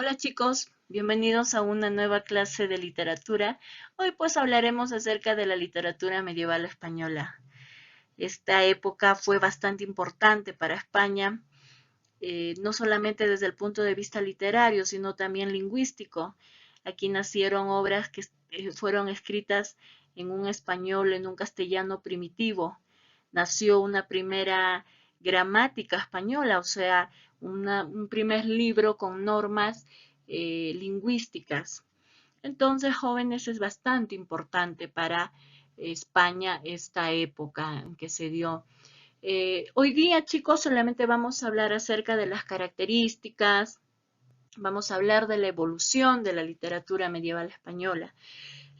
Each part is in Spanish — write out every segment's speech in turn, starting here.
Hola chicos, bienvenidos a una nueva clase de literatura. Hoy pues hablaremos acerca de la literatura medieval española. Esta época fue bastante importante para España, no solamente desde el punto de vista literario, sino también lingüístico. Aquí nacieron obras que fueron escritas en un español, en un castellano primitivo. Nació una primera gramática española, o sea, un primer libro con normas lingüísticas. Entonces, jóvenes, es bastante importante para España esta época en que se dio. Hoy día, chicos, solamente vamos a hablar acerca de las características, vamos a hablar de la evolución de la literatura medieval española.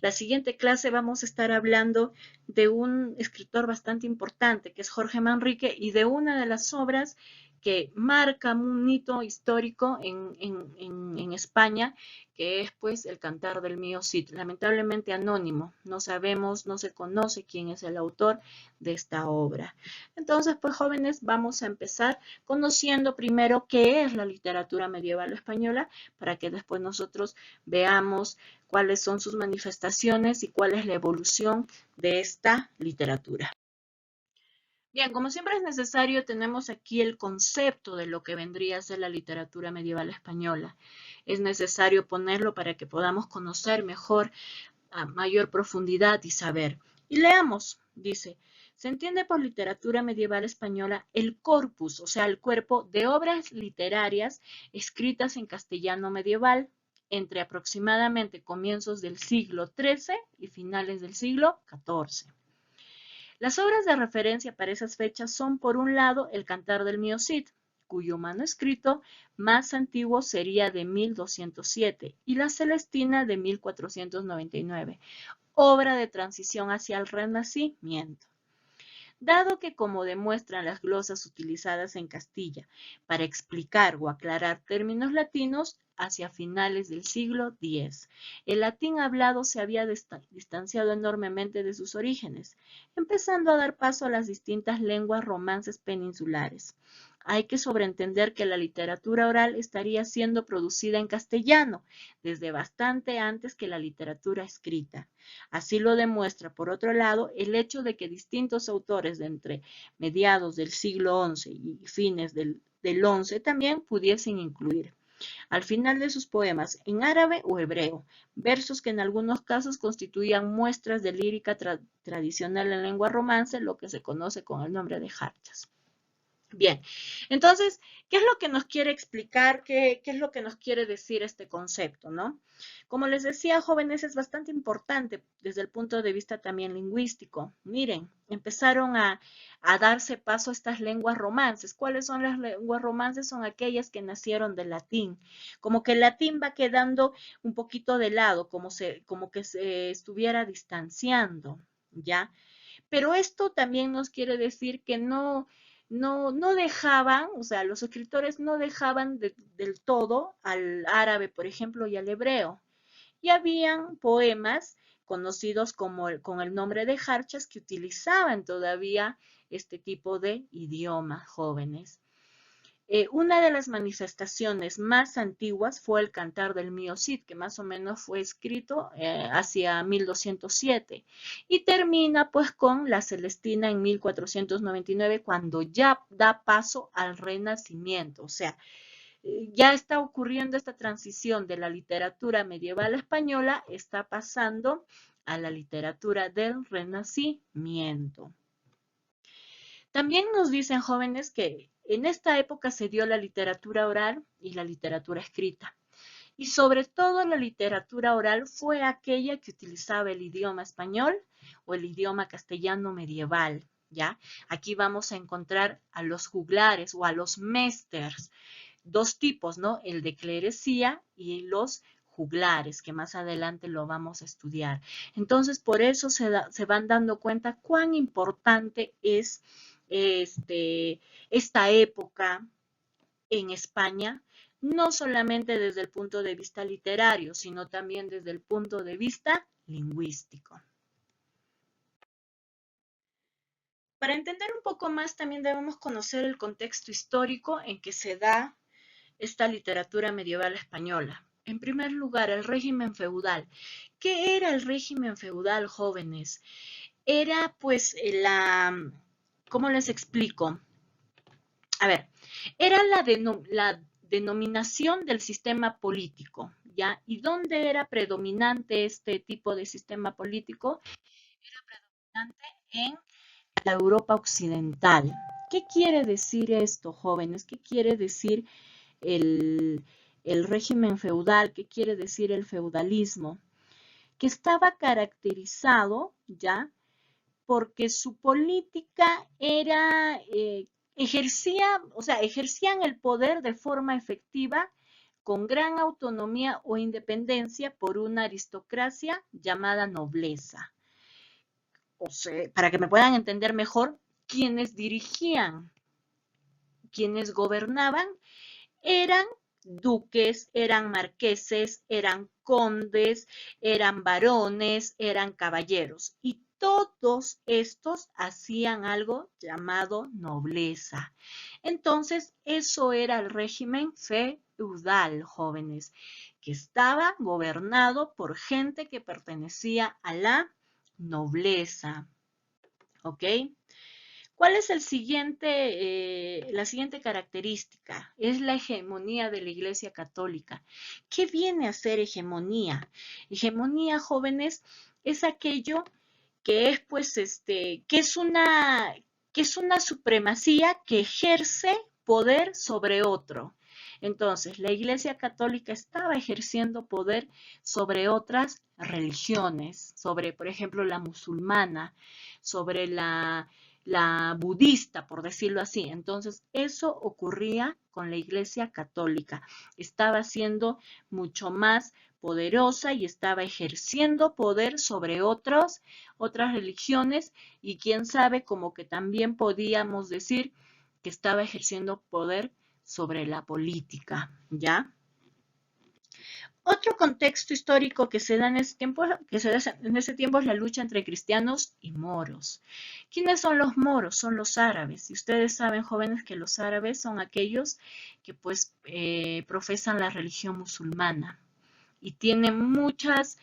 La siguiente clase vamos a estar hablando de un escritor bastante importante, que es Jorge Manrique, y de una de las obras que marca un hito histórico en España, que es pues el Cantar del Mío Cid, lamentablemente anónimo, no sabemos, no se conoce quién es el autor de esta obra. Entonces, pues jóvenes, vamos a empezar conociendo primero qué es la literatura medieval española, para que después nosotros veamos cuáles son sus manifestaciones y cuál es la evolución de esta literatura. Bien, como siempre es necesario, tenemos aquí el concepto de lo que vendría a ser la literatura medieval española. Es necesario ponerlo para que podamos conocer mejor, a mayor profundidad y saber. Y leamos, dice, se entiende por literatura medieval española el corpus, o sea, el cuerpo de obras literarias escritas en castellano medieval entre aproximadamente comienzos del siglo XIII y finales del siglo XIV. Las obras de referencia para esas fechas son, por un lado, el Cantar del Mío Cid, cuyo manuscrito más antiguo sería de 1207, y la Celestina de 1499, obra de transición hacia el Renacimiento. Dado que, como demuestran las glosas utilizadas en Castilla para explicar o aclarar términos latinos, hacia finales del siglo X, el latín hablado se había distanciado enormemente de sus orígenes, empezando a dar paso a las distintas lenguas romances peninsulares. Hay que sobreentender que la literatura oral estaría siendo producida en castellano desde bastante antes que la literatura escrita. Así lo demuestra, por otro lado, el hecho de que distintos autores de entre mediados del siglo XI y fines del XI también pudiesen incluir al final de sus poemas en árabe o hebreo, versos que en algunos casos constituían muestras de lírica tradicional en lengua romance, lo que se conoce con el nombre de jarchas. Bien, entonces, ¿qué es lo que nos quiere explicar? ¿Qué es lo que nos quiere decir este concepto, no? Como les decía, jóvenes, es bastante importante desde el punto de vista también lingüístico. Miren, empezaron a darse paso a estas lenguas romances. ¿Cuáles son las lenguas romances? Son aquellas que nacieron del latín. Como que el latín va quedando un poquito de lado, como que se estuviera distanciando, ¿ya? Pero esto también nos quiere decir que no dejaban, o sea, los escritores no dejaban del todo al árabe, por ejemplo, y al hebreo. Y habían poemas conocidos con el nombre de jarchas que utilizaban todavía este tipo de idioma, jóvenes. Una de las manifestaciones más antiguas fue el Cantar del Mío Cid, que más o menos fue escrito hacia 1207 y termina pues con la Celestina en 1499 cuando ya da paso al Renacimiento, o sea, ya está ocurriendo esta transición de la literatura medieval española, está pasando a la literatura del Renacimiento. También nos dicen jóvenes que en esta época se dio la literatura oral y la literatura escrita. Y sobre todo la literatura oral fue aquella que utilizaba el idioma español o el idioma castellano medieval, ¿ya? Aquí vamos a encontrar a los juglares o a los mesters, dos tipos, ¿no? El de clerecía y los juglares, que más adelante lo vamos a estudiar. Entonces, por eso se van dando cuenta cuán importante es esta época en España, no solamente desde el punto de vista literario, sino también desde el punto de vista lingüístico. Para entender un poco más, también debemos conocer el contexto histórico en que se da esta literatura medieval española? En primer lugar, el régimen feudal. ¿Qué era el régimen feudal, jóvenes? Era pues ¿cómo les explico? A ver, era la denominación del sistema político, ¿ya? ¿Y dónde era predominante este tipo de sistema político? Era predominante en la Europa occidental. ¿Qué quiere decir esto, jóvenes? ¿Qué quiere decir el, el régimen feudal? ¿Qué quiere decir el feudalismo? Que estaba caracterizado, ¿ya?, porque su política era, ejercían el poder de forma efectiva, con gran autonomía o independencia por una aristocracia llamada nobleza. O sea, para que me puedan entender mejor, quienes dirigían, quienes gobernaban, eran duques, eran marqueses, eran condes, eran varones, eran caballeros. Y todos estos hacían algo llamado nobleza. Entonces, eso era el régimen feudal, jóvenes, que estaba gobernado por gente que pertenecía a la nobleza. ¿Ok? ¿Cuál es la siguiente característica? Es la hegemonía de la Iglesia Católica. ¿Qué viene a ser hegemonía? Hegemonía, jóvenes, es aquello que es, pues, que es una supremacía que ejerce poder sobre otro. Entonces, la Iglesia Católica estaba ejerciendo poder sobre otras religiones, sobre, por ejemplo, la musulmana, sobre la budista, por decirlo así. Entonces, eso ocurría con la Iglesia Católica. Estaba siendo mucho más poderosa y estaba ejerciendo poder sobre otras religiones, y quién sabe, como que también podíamos decir que estaba ejerciendo poder sobre la política, ¿ya? Otro contexto histórico que se da en ese tiempo es la lucha entre cristianos y moros. ¿Quiénes son los moros? Son los árabes. Y ustedes saben, jóvenes, que los árabes son aquellos que pues profesan la religión musulmana y tienen muchas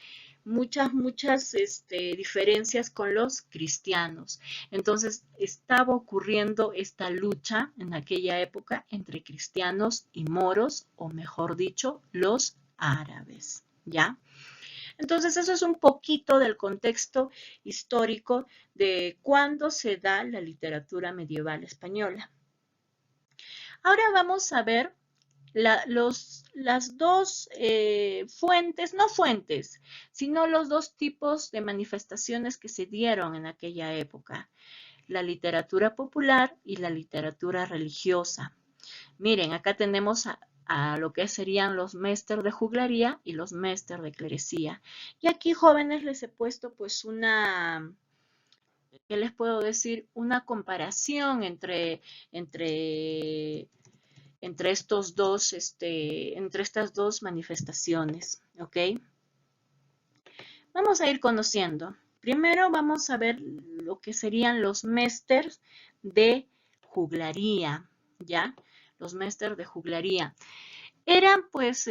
diferencias con los cristianos. Entonces estaba ocurriendo esta lucha en aquella época entre cristianos y moros, o mejor dicho, los árabes, ¿ya? Entonces eso es un poquito del contexto histórico de cuándo se da la literatura medieval española. Ahora vamos a ver las dos no fuentes, sino los dos tipos de manifestaciones que se dieron en aquella época: la literatura popular y la literatura religiosa. Miren, acá tenemos a lo que serían los méster de juglaría y los méster de clerecía. Y aquí, jóvenes, les he puesto pues ¿qué les puedo decir? Una comparación entre entre estas dos manifestaciones, ¿ok? Vamos a ir conociendo. Primero vamos a ver lo que serían los mésters de juglaría, ¿ya? Los mésters de juglaría. Eran pues,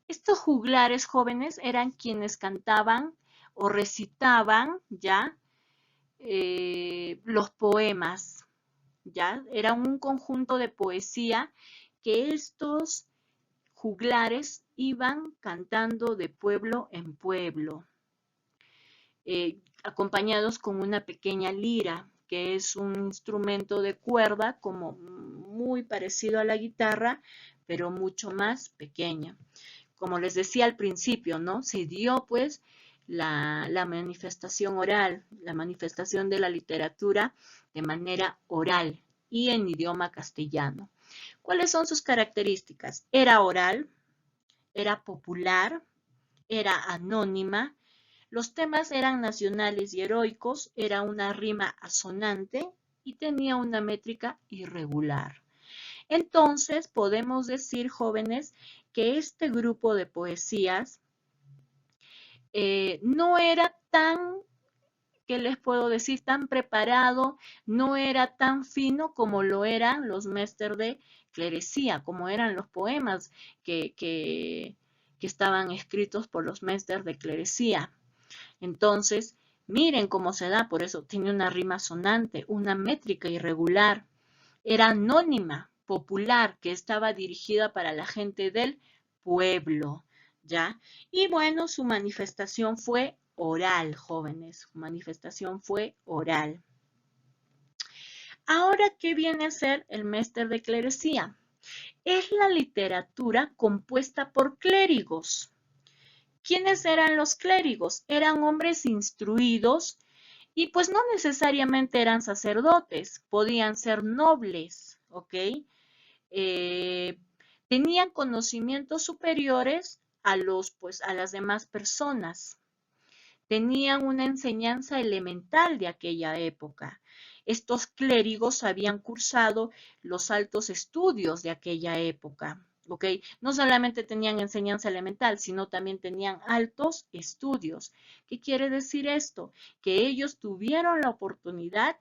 estos juglares jóvenes eran quienes cantaban o recitaban, ¿ya? Los poemas, ¿ya? Era un conjunto de poesía que estos juglares iban cantando de pueblo en pueblo, acompañados con una pequeña lira, que es un instrumento de cuerda como muy parecido a la guitarra, pero mucho más pequeña. Como les decía al principio, ¿no? Se dio pues la manifestación oral, la manifestación de la literatura de manera oral y en idioma castellano. ¿Cuáles son sus características? Era oral, era popular, era anónima, los temas eran nacionales y heroicos, era una rima asonante y tenía una métrica irregular. Entonces, podemos decir, jóvenes, que este grupo de poesías no era tan ¿qué les puedo decir? Tan preparado, no era tan fino como lo eran los Mester de clerecía, como eran los poemas que estaban escritos por los Mester de clerecía. Entonces, miren cómo se da, por eso tiene una rima sonante, una métrica irregular. Era anónima, popular, que estaba dirigida para la gente del pueblo, ¿ya? Y bueno, su manifestación fue oral, jóvenes, su manifestación fue oral. Ahora, ¿qué viene a ser el Mester de clerecía? Es la literatura compuesta por clérigos. ¿Quiénes eran los clérigos? Eran hombres instruidos y pues no necesariamente eran sacerdotes, podían ser nobles, ¿ok? Tenían conocimientos superiores a las demás personas. Tenían una enseñanza elemental de aquella época. Estos clérigos habían cursado los altos estudios de aquella época. ¿Ok? No solamente tenían enseñanza elemental, sino también tenían altos estudios. ¿Qué quiere decir esto? Que ellos tuvieron la oportunidad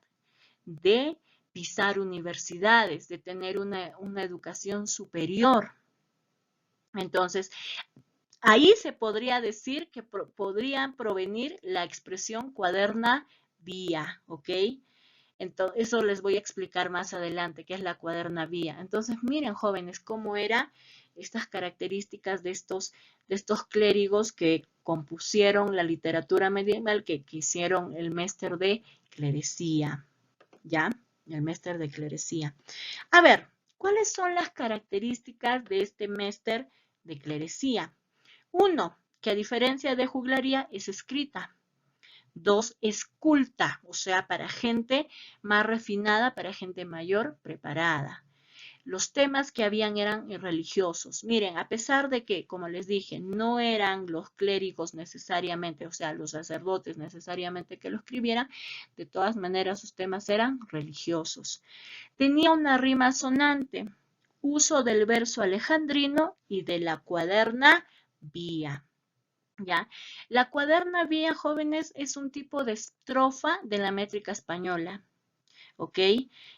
de pisar universidades, de tener una educación superior. Entonces, ahí se podría decir que podrían provenir la expresión cuaderna vía, ¿ok? Entonces, eso les voy a explicar más adelante, qué es la cuaderna vía. Entonces, miren, jóvenes, cómo eran estas características de estos clérigos que compusieron la literatura medieval, que hicieron el Mester de clerecía, ¿ya? El Mester de clerecía. A ver, ¿cuáles son las características de este Mester de clerecía? 1, que a diferencia de juglaría es escrita. 2, es culta, o sea, para gente más refinada, para gente mayor preparada. Los temas que habían eran religiosos. Miren, a pesar de que, como les dije, no eran los clérigos necesariamente, o sea, los sacerdotes necesariamente que lo escribieran, de todas maneras sus temas eran religiosos. Tenía una rima sonante, uso del verso alejandrino y de la cuaderna vía. ¿Ya? La cuaderna vía, jóvenes, es un tipo de estrofa de la métrica española. ¿Ok?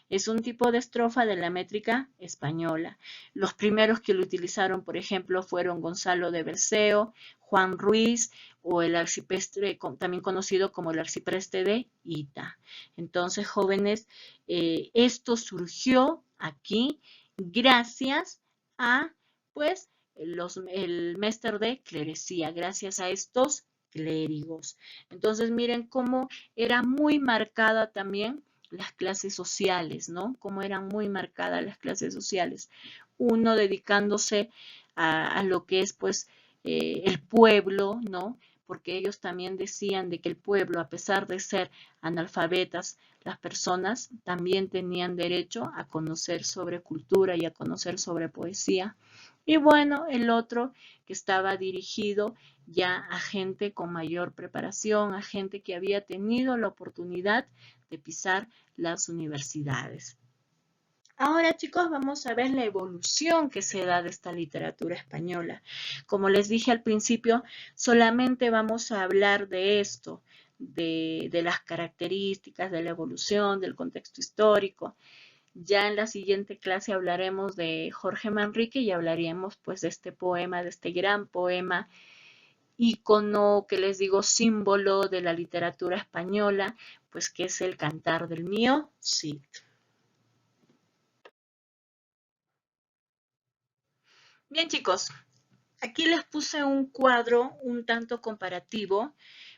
Es un tipo de estrofa de la métrica española. Los primeros que lo utilizaron, por ejemplo, fueron Gonzalo de Berceo, Juan Ruiz o el arcipreste, también conocido como el arcipreste de Ita. Entonces, jóvenes, esto surgió aquí gracias a, pues, el Mester de clerecía, gracias a estos clérigos. Entonces, miren cómo era muy marcada también las clases sociales, ¿no? Cómo eran muy marcadas las clases sociales. Uno dedicándose a lo que es, pues, el pueblo, ¿no? Porque ellos también decían de que el pueblo, a pesar de ser analfabetas, las personas también tenían derecho a conocer sobre cultura y a conocer sobre poesía. Y bueno, el otro que estaba dirigido ya a gente con mayor preparación, a gente que había tenido la oportunidad de pisar las universidades. Ahora, chicos, vamos a ver la evolución que se da de esta literatura española. Como les dije al principio, solamente vamos a hablar de esto, de las características, de la evolución, del contexto histórico. Ya en la siguiente clase hablaremos de Jorge Manrique y hablaríamos pues de este poema, de este gran poema, ícono, que les digo, símbolo de la literatura española, pues que es el Cantar del Mío Cid. Bien, chicos, aquí les puse un cuadro un tanto comparativo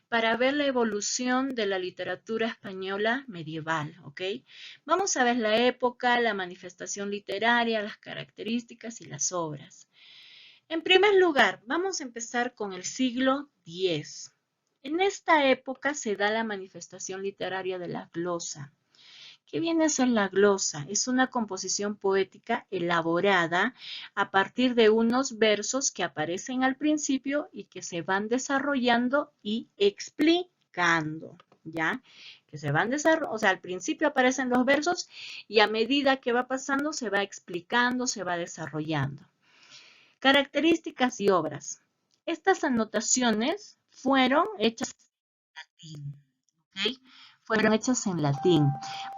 para ver la evolución de la literatura española medieval, ¿ok? Vamos a ver la época, la manifestación literaria, las características y las obras. En primer lugar, vamos a empezar con el siglo X. En esta época se da la manifestación literaria de la glosa. ¿Qué viene a ser la glosa? Es una composición poética elaborada a partir de unos versos que aparecen al principio y que se van desarrollando y explicando, ¿ya? Que se van desarrollando, o sea, al principio aparecen los versos y a medida que va pasando se va explicando, se va desarrollando. Características y obras. Estas anotaciones fueron hechas en latín, ¿ok? ¿ok? Fueron hechas en latín.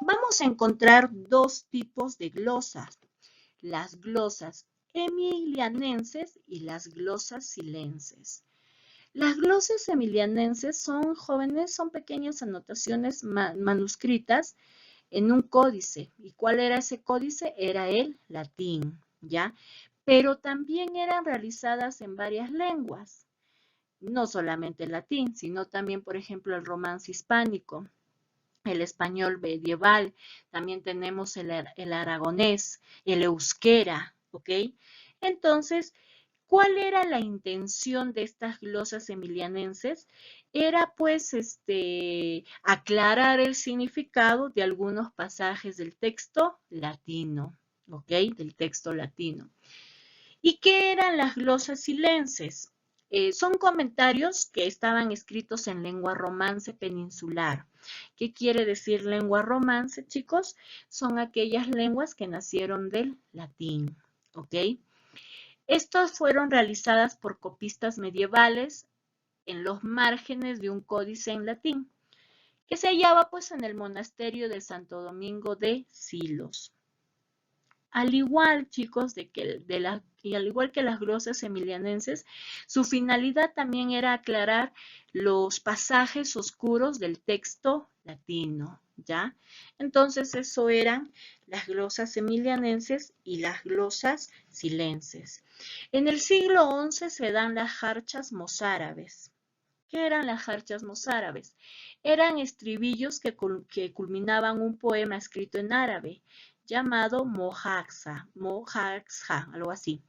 Vamos a encontrar dos tipos de glosas, las glosas emilianenses y las glosas silenses. Las glosas emilianenses son jóvenes, son pequeñas anotaciones manuscritas en un códice. ¿Y cuál era ese códice? Era el latín, ¿ya? Pero también eran realizadas en varias lenguas, no solamente el latín, sino también, por ejemplo, el romance hispánico, el español medieval, también tenemos el aragonés, el euskera, ¿ok? Entonces, ¿cuál era la intención de estas glosas emilianenses? Era pues aclarar el significado de algunos pasajes del texto latino, ¿ok? Del texto latino. ¿Y qué eran las glosas silenses? Son comentarios que estaban escritos en lengua romance peninsular. ¿Qué quiere decir lengua romance, chicos? Son aquellas lenguas que nacieron del latín, ¿ok? Estas fueron realizadas por copistas medievales en los márgenes de un códice en latín, que se hallaba pues en el monasterio de Santo Domingo de Silos. Al igual, chicos, y al igual que las glosas emilianenses, su finalidad también era aclarar los pasajes oscuros del texto latino, ¿ya? Entonces, eso eran las glosas emilianenses y las glosas silenses. En el siglo XI se dan las jarchas mozárabes. ¿Qué eran las jarchas mozárabes? Eran estribillos que culminaban un poema escrito en árabe llamado mojaxa, algo así.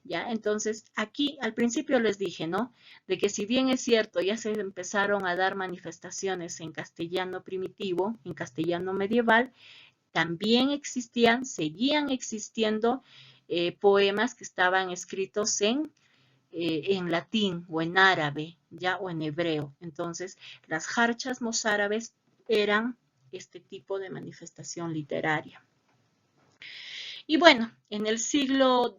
¿Ya? Entonces, aquí al principio les dije, ¿no? De que si bien es cierto, ya se empezaron a dar manifestaciones en castellano primitivo, en castellano medieval, también seguían existiendo poemas que estaban escritos en latín o en árabe, ya, o en hebreo. Entonces, las jarchas mozárabes eran este tipo de manifestación literaria. Y bueno, en el siglo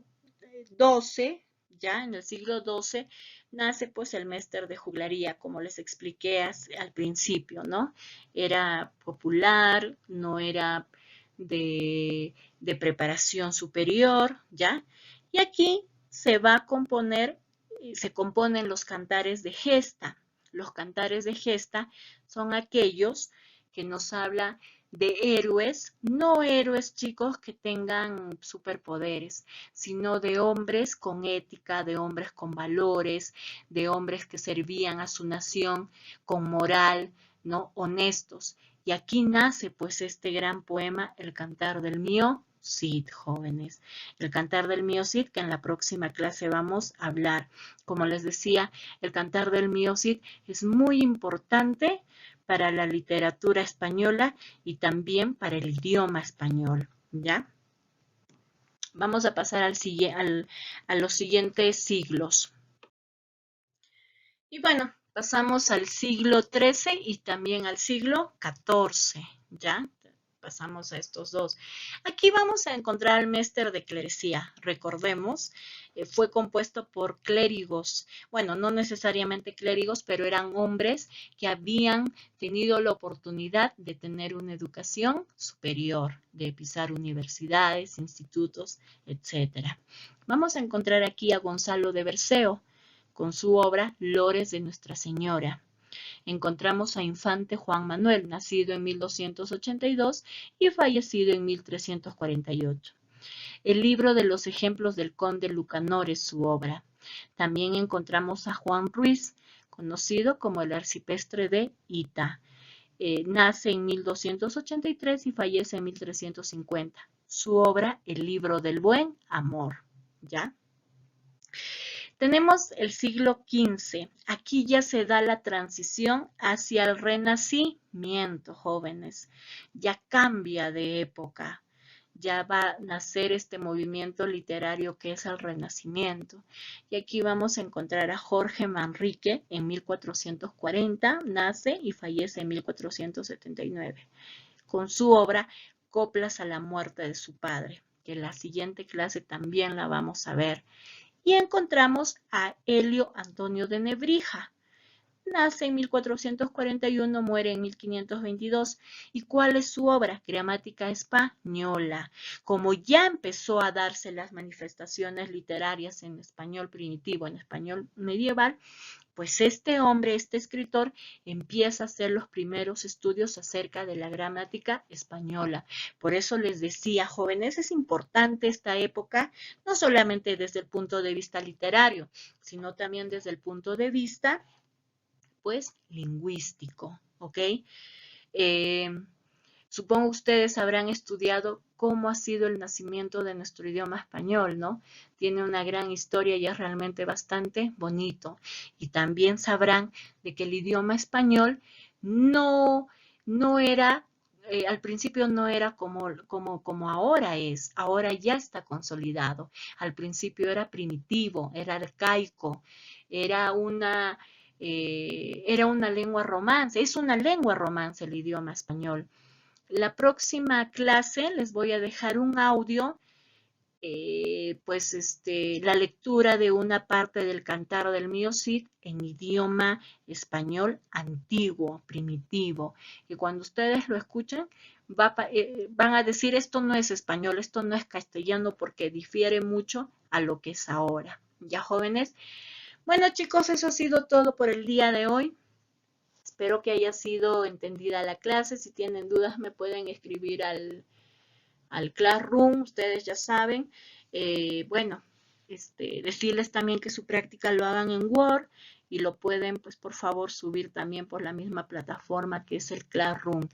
XII, ya en el siglo XII, nace pues el Méster de Juglaría, como les expliqué al principio, ¿no? Era popular, no era de preparación superior, ¿ya? Y aquí se va a componer, se componen los cantares de gesta. Los cantares de gesta son aquellos que nos hablan de héroes, no héroes chicos que tengan superpoderes, sino de hombres con ética, de hombres con valores, de hombres que servían a su nación con moral, ¿no? Honestos. Y aquí nace pues este gran poema, El Cantar del Mío Cid, jóvenes. El Cantar del Mío Cid, que en la próxima clase vamos a hablar. Como les decía, el Cantar del Mío Cid es muy importante para la literatura española y también para el idioma español, ¿ya? Vamos a pasar a los siguientes siglos. Y bueno, pasamos al siglo XIII y también al siglo XIV, ¿ya? Pasamos a estos dos. Aquí vamos a encontrar el Méster de Clerecía. Recordemos, fue compuesto por clérigos. Bueno, no necesariamente clérigos, pero eran hombres que habían tenido la oportunidad de tener una educación superior, de pisar universidades, institutos, etc. Vamos a encontrar aquí a Gonzalo de Berceo con su obra Lores de Nuestra Señora. Encontramos a Infante Juan Manuel, nacido en 1282 y fallecido en 1348. El libro de los ejemplos del conde Lucanor es su obra. También encontramos a Juan Ruiz, conocido como el arcipreste de Hita. Nace en 1283 y fallece en 1350. Su obra, El libro del buen amor. ¿Ya? Tenemos el siglo XV. Aquí ya se da la transición hacia el renacimiento, jóvenes. Ya cambia de época. Ya va a nacer este movimiento literario que es el Renacimiento. Y aquí vamos a encontrar a Jorge Manrique en 1440, nace y fallece en 1479, con su obra Coplas a la muerte de su padre, que en la siguiente clase también la vamos a ver. Y encontramos a Helio Antonio de Nebrija, nace en 1441, muere en 1522. ¿Y cuál es su obra? Gramática española. Como ya empezó a darse las manifestaciones literarias en español primitivo, en español medieval, pues este hombre, este escritor, empieza a hacer los primeros estudios acerca de la gramática española. Por eso les decía, jóvenes, es importante esta época, no solamente desde el punto de vista literario, sino también desde el punto de vista, pues, lingüístico, ¿ok? Eh, Supongo ustedes habrán estudiado cómo ha sido el nacimiento de nuestro idioma español, ¿no? Tiene una gran historia y es realmente bastante bonito. Y también sabrán de que el idioma español no, no era, al principio no era como ahora es. Ahora ya está consolidado. Al principio era primitivo, era arcaico, era era una lengua romance. Es una lengua romance el idioma español. La próxima clase les voy a dejar un audio, la lectura de una parte del Cantar del Mío Cid en idioma español antiguo, primitivo, que cuando ustedes lo escuchen van a decir esto no es español, esto no es castellano porque difiere mucho a lo que es ahora. ¿Ya, jóvenes? Bueno, chicos, eso ha sido todo por el día de hoy. Espero que haya sido entendida la clase. Si tienen dudas me pueden escribir al Classroom, ustedes ya saben. Bueno, decirles también que su práctica lo hagan en Word y lo pueden, pues por favor, subir también por la misma plataforma que es el Classroom.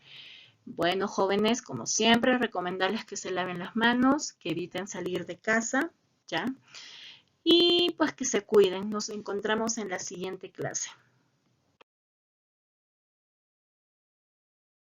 Bueno, jóvenes, como siempre, recomendarles que se laven las manos, que eviten salir de casa, ¿ya? Y pues que se cuiden. Nos encontramos en la siguiente clase.